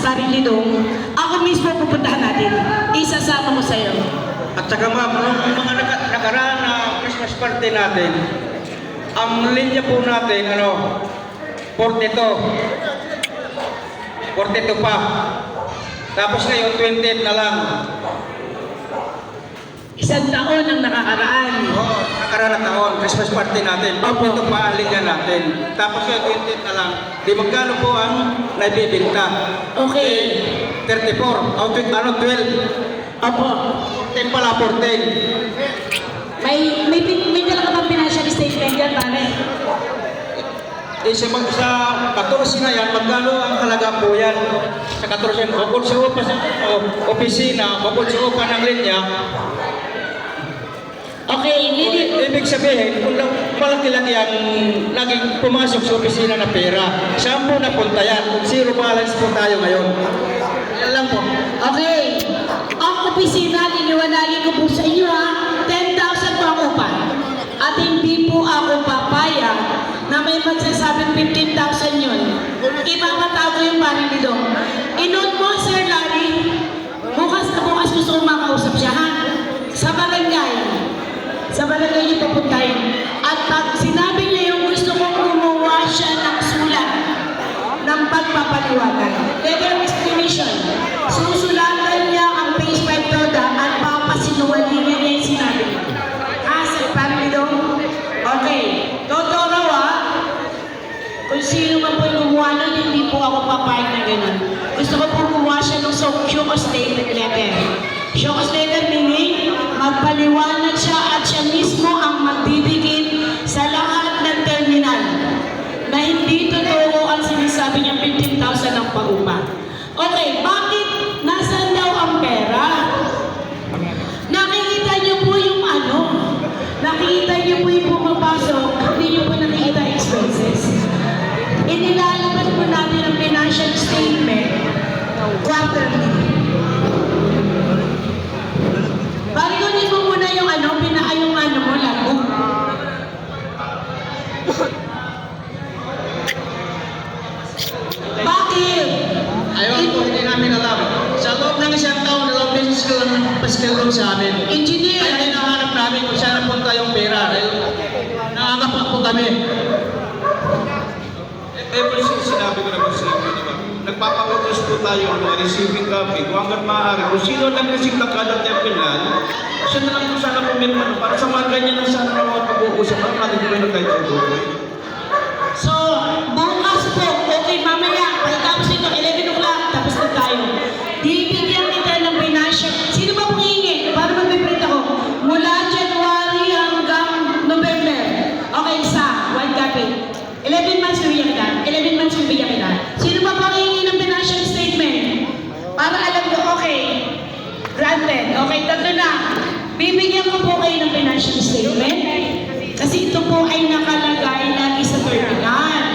Parilidong, ako mismo pupuntahan natin. Isasama ko sa'yo. At saka ma'am, nung mga nakaraan na Christmas party natin, ang linya po natin, 42. 42 pa. Tapos ngayon, 28 na lang. Isang taon ang nakakaraan. Oo, nakaraan na taon, Christmas party natin. Opo. 42 pa ang linya natin. Tapos ngayon, 28 na lang. Di magkano po ang naibibinta? Okay. 34. 12. Opo. 10 pala, 14. May dala ka bang financial statement yan, pare? Eh, sa 14 na yan, magkano ang halaga po yan? Sa 14, bukod sa upa sa opisina, bukod sa upa ng linya. Okay, Ibig sabihin, kung malaki-laki ang naging pumasok sa opisina na pera, saan po napunta yan? Zero balance po tayo ngayon. Yan lang po. Okay. Ang opisina, liniwanagin ko po sa inyo ha, 10,000 po ang upa. At hindi po ako papayag na may magsasabing 15,000 yun. Ipapatago yung parilidong. Inote mo, Sir Larry, bukas na bukas gusto kong makausap siya, ha? Sa barangay. Sa barangay niyo papuntahin. At pag sinabi niya yung gusto kong gumawa siya ng sulat ng pagpapaliwanag. Letter of explanation. Susulatan niya ang page 5 product at papasinungalingan niya yung sinabi niya. Sir Parilidong? Okay. Totoo raw kung sino man po yung gumawa nun, hindi po ako papayag na gano'n. Gusto ko po gumawa siya ng show cause letter. Show cause letter meaning, magpaliwanag siya at siya mismo ang magbibigay sa lahat ng terminal na hindi totoo ang sinasabi niya 15,000 ang paupa. Okay, bakit nasaan daw ang pera? Nakikita niyo po yung nakikita niyo po yung pumapasok, hindi niyo po nakikita expenses. Inilalabas po natin ang financial statement quarterly. Barikunin mo muna yung mo, labo. Bakit? Ayun po, hindi namin alam. Sa loob ng isang taon, 2 beses ko lang paskil doon sa amin. Engineer! Ay, hinahanap namin kung saan napunta yung pera. Nakakapak po kami. Ever since sinabi ko naman sa inyo, diba? Nagpapautos po tayo ng mga receiving copy kung hanggang maaari. Kung sino nag-receive ng kada terminal, siya na lang po sana pumirma para sa mga ganyan na sana ng mga pag-uusap. Ano natin ko na tayo tutuloy? So, bukas po, okay, mamaya, pagkatapos nito, 11 o'clock, tapos na tayo. Bibigyan kita ng financial. Sino ba pong hihingi? Para mag-print ako. Mula January hanggang November. Okay, one copy. 11 months bibigyan kita. 11 months bibigyan kita. Sino ba pong hihingi ng financial statement? Para alam ko, okay, granted. Okay, tatlo na. Bibigyan ko po kayo ng financial statement. Kasi ito po ay nakalagay lagi sa terminal.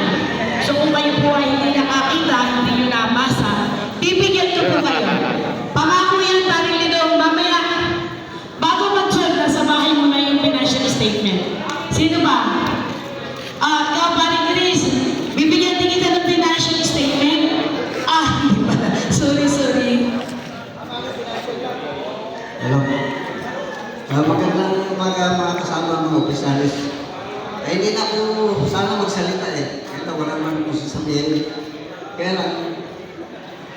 So kung kayo po ay hindi nakakita, hindi nyo nabasa, bibigyan ko po kayo. Pangako yan, Parilidong, mamaya, bago mag-check, nasa bahay mo na yung financial statement. Sino ba? Ikaw, Paring Chris, bibigyan din kita ng financial statement. Hindi ba? Sorry. Hello. Magandang umaga mga kasama mga opisyalis. Hindi na ako sana magsalita Kaya wala naman ko sasabihin. Kaya lang,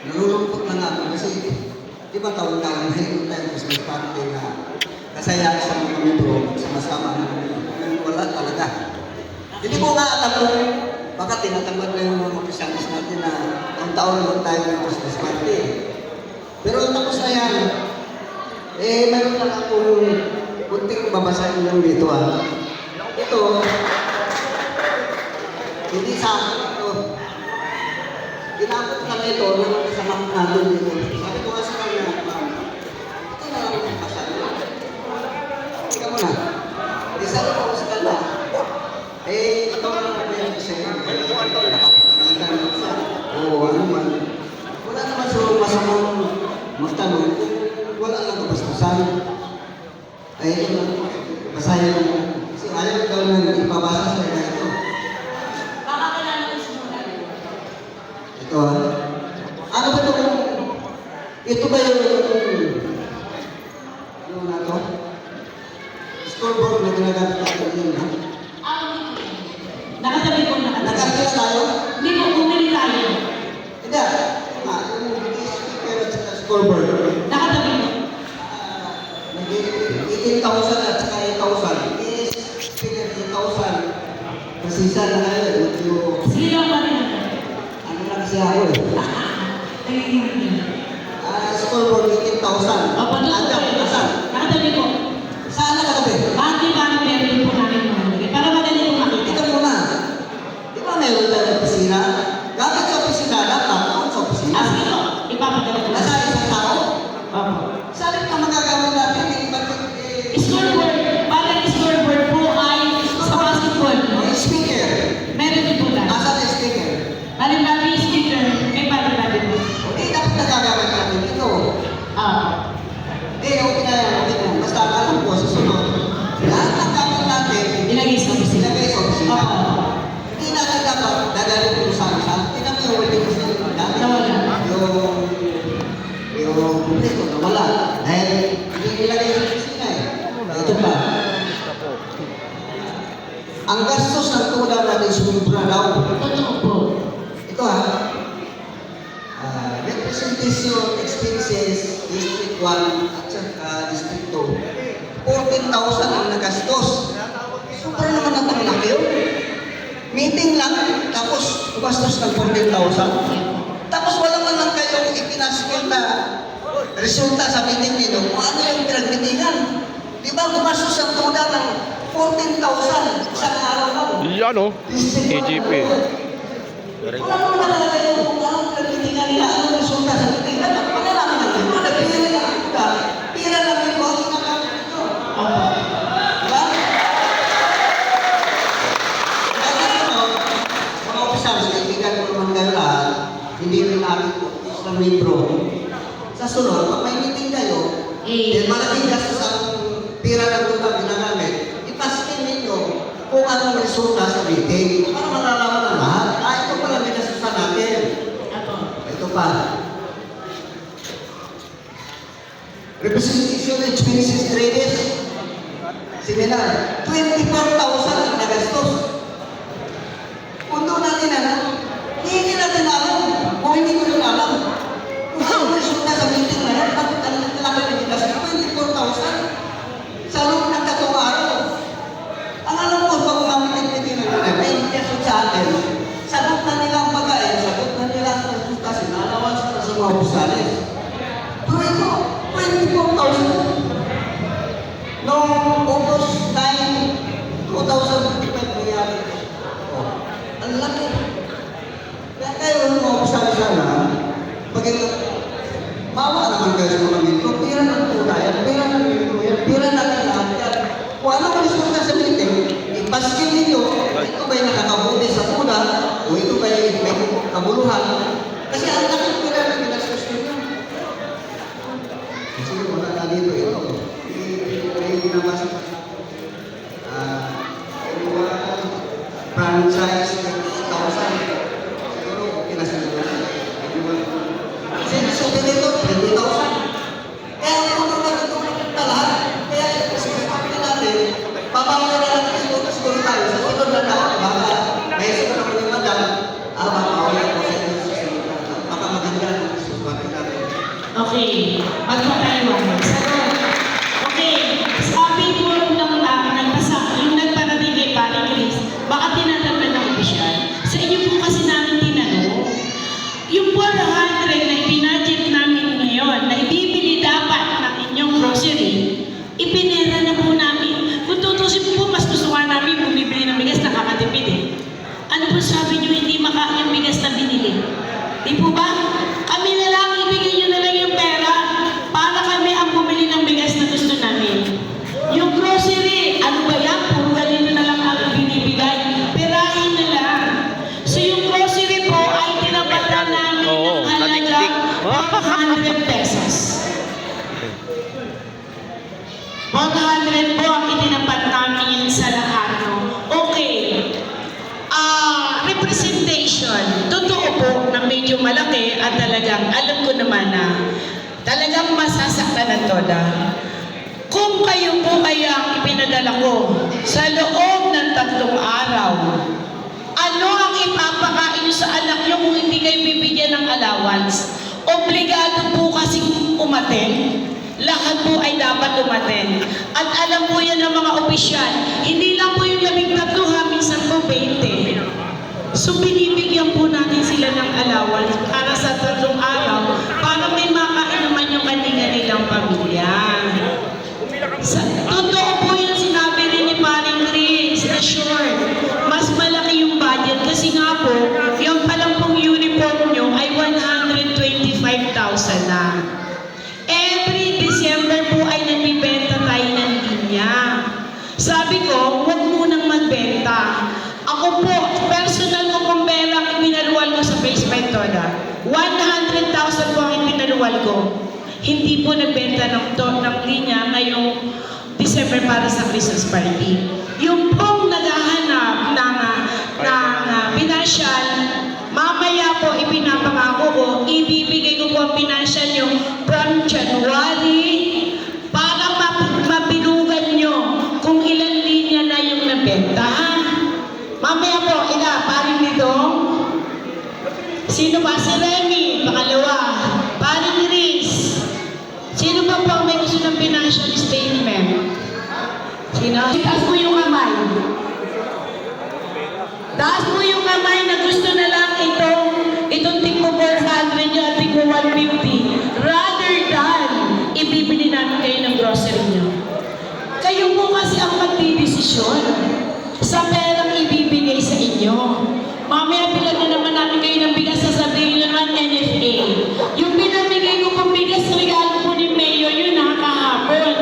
nalulungkot lang ako kasi di ba taon-taon na yung tayo Christmas party na kasaya sa mga membro, sumasama na wala talaga. Hindi ko nga alam kung baka tinatanggap na yung mga opisyalis natin na ang taon lang tayo ng Christmas party. Pero tapos na yan, mayroon lang akong kunting babasahin lang dito Ito, hindi sa akin ito. Ginamit lang ito ng kasama natin dito. Sabi ko nga sa kanya, ito na lang yung basahin. Tika mo na. Isa rin ako sa kanya. Ito na lang ako yan kasi. Oo, ano man. Wala naman sa masamang magtanong kung wala lang kabastusan. Ito lang. Basahin lang. Kasi ayaw daw na ipabasa sa kanya ito. Baka kailangan ko siya. Ito ano ba ito Ito ba yung ano na to? Scoreboard na ginagamit natin yun, ha? Nakatabi po, nakatabi. Nakakita tayo? Hindi po, bumili tayo. Hindi. Yung speaker at saka scoreboard. Nakatabi po. 18,000 at saka 8,000. Is speaker 8,000. Kasi isa na kayo. Sige lang pa rin. Ano na kasi ako eh. Scoreboard 18,000. Opo, doon po. Asan? Nakatabi po. Saan nakatabi? Bati-bati meron po namin mga lagay. Para madali po makita. Ito muna. Di ba meron tayo opisina? Dapat sa opisina, dapat doon sa opisina. Sige po, ipapadala po. Nasa isang tao? Opo. Saan ka magagawin natin? Scoreboard, parang scoreboard po ay sa basketball. Speaker. Meron din po tayo. Asan ang speaker? Bali-bali speaker, may bali-bali po. Hindi, dapat nagagawin natin ito. Hindi, okay na yan, okay na. Basta alam ko, susunod. Lahat ng gamit natin, Ilagay sa opisina. ilagay sa opisina. Opo. Hindi natin dapat dadalhin kung saan-saan. Tingnan mo yung wedding kasi dati. Nawala. Yung publiko, nawala. Dahil hindi nilagay sa opisina eh. Ito pa. Ang gastos ng tula natin sumubra daw. Totoo po. Ito ha. Representation expenses, District 1 at saka District 2. 14,000 ang nagastos. Super naman ang panglaki yun. Meeting lang, tapos gastos ng 14,000. Tapos wala man lang kayong ipinaskil na resulta sa meeting nyo kung ano yung pinagmitingan. Di ba gumastos ang tula ng 14,000 isang araw lang? Yan o. EGP. Wala naman talaga yung kung anong pinagmitingan nila, anong resulta sa meeting. Wala naman natin. Wala pira lang ang tula. Pira lang yung ang ginagamit nyo. Diba? Kaya ano, mga opisyalis, kaibigan ko naman kayo lahat, hindi rin natin po, isang membro. Sa sunod, pag may meeting kayo, malaking gastos ang pira ng tutang ginagamit, ipaskin ninyo kung anong resulta sa meeting. Para malalaman ng lahat, ito pala may gasusan natin. Ito pa. Representation expenses traders. Similar. 24,000 ang nagastos. Kung doon natin alam, hindi natin alam. Kung hindi ko rin alam. Kung anong resulta sa meeting na yan, bakit ang nakalaki na gigas? 24,000 sa loob ng 3 araw. Ang alam ko, pag umamitin-mitin na nila, may indikasyon sa atin, sagot na nila ang pagkain, sagot na nila ang resulta, sinalawan sila sa mga opisyalis. Pero ito, 24,000. Noong August 9, 2025 nangyari. Ang laki. Kaya kayo, mga opisyalis sana, pag bawa naman kayo sa mga mito, pira ng tunayan, pira ng mito yan, pira natin lahat yan. Kung ano ang resulta sa meeting, ipaskin ninyo, ito ba'y nakakabuti sa puna, o ito ba'y may kabuluhan. Kasi ang laki pira na ginastos ninyo. Kasi wala na dito ito. Hindi nabasa. Franchise, 30,000. Siguro, okay na sila. Kasi susunod nito, 20,000. Kaya kung ano na ito na lahat, kaya sinasabi natin, papawalan na lang ito, siguro tayo, sa sunod na taon, baka may sunod na mga madam, baka mawala ko sa inyo sa sunod na taon. Baka maganda ang susunod natin. Okay, magpapaliwanag. Okay, sabi po nung nagbasa, yung nagparating kay Paring Chris, baka tinatanong ng opisyal. Sa inyo po kasi namin tinanong, yung 400 na ibinudget namin ngayon, na ibibili dapat ng inyong grocery, ipinera na po namin. Kung tutusin po, mas gusto nga namin bumibili ng bigas, nakakatipid eh. Ano po sabi nyo, hindi yung bigas na binili? Di po ba? Kami na lang, ibigay nyo na lang yung pera para kami ang bumili ng bigas na gusto namin. Yung grocery, ano ba yan? Puro ganito na lang ang binibigay. Perahin na lang. So yung grocery po ay tinapatan namin ng halagang 100 pesos. 100 po ang itinapat namin sa lahat. No? Okay. Representation. Totoo po na medyo malaki at talagang alam ko naman na talagang masasaktan ng toda. Kung kayo po ay ang ipinadala ko sa loob ng 3 araw, ano ang ipapakain nyo sa anak nyo kung hindi kayo bibigyan ng allowance? Obligado po kasing umaten. Lahat po ay dapat umaten. At alam po yan ng mga opisyal, hindi lang po yung 13 ha, minsan po 20. So binibigyan po natin sila ng allowance para sa 3 araw para may makain naman yung kanilang pamilya. Totoo po yung sinabi rin ni Paring Chris, na sure, mas malaki yung budget kasi nga po, yung palang pong uniform nyo ay 125,000 na. Every December po ay nagbibenta tayo ng linya. Sabi ko, huwag munang magbenta. Ako po, personal ko pong pera ipinaluwal ko sa Facebook Toda. 100,000 po ang ipinaluwal ko. Hindi po nagbenta ng linya ngayong December para sa Christmas party. Yung pong naghahanap ng financial, mamaya po ipinapangako ko, ibibigay ko po ang financial nyo from January para mabilugan nyo kung ilan linya na yung nabenta. Ha? Mamaya po, paring dito. Sino ba? Si Remy, pangalawa. Paring Riz. Sino ba po ang may gusto ng financial statement? Sino? Taas mo yung kamay. Taas mo yung kamay na gusto na lang itong tingko 400 nyo at tingko 150. Rather than ibibili namin kayo ng grocery nyo. Kayo po kasi ang magdidesisyon sa perang ibibigay sa inyo. Mamaya bilan na naman namin kayo ng bigas, sasabihin nyo naman NFA. Yung pinamigay ko pang bigas, regalo po ni Mayo, yun kahapon.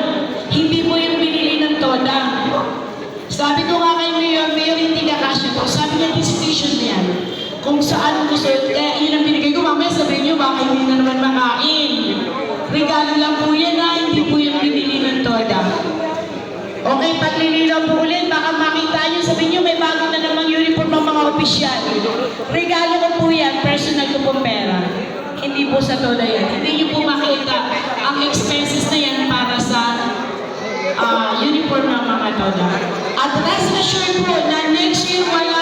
Hindi po yung binili ng Toda. Sabi ko nga kay Mayor, hindi ka kasya po. Sabi niya, decision na yan. Kung saan gusto, yun ang binigay ko, mamaya sabihin nyo, baka hindi na naman makain. Regalo lang po yan hindi po yung binili ng Toda. Okay, paglilinaw po ulit, baka makita nyo, sabihin nyo, may bago na namang uniform ng mga opisyal. Regalo ko po yan, personal ko pong pera. Hindi po sa Toda yan. Hindi nyo po makita ang expenses na yan para sa uniform ng mga Toda. At rest assured po na next year wala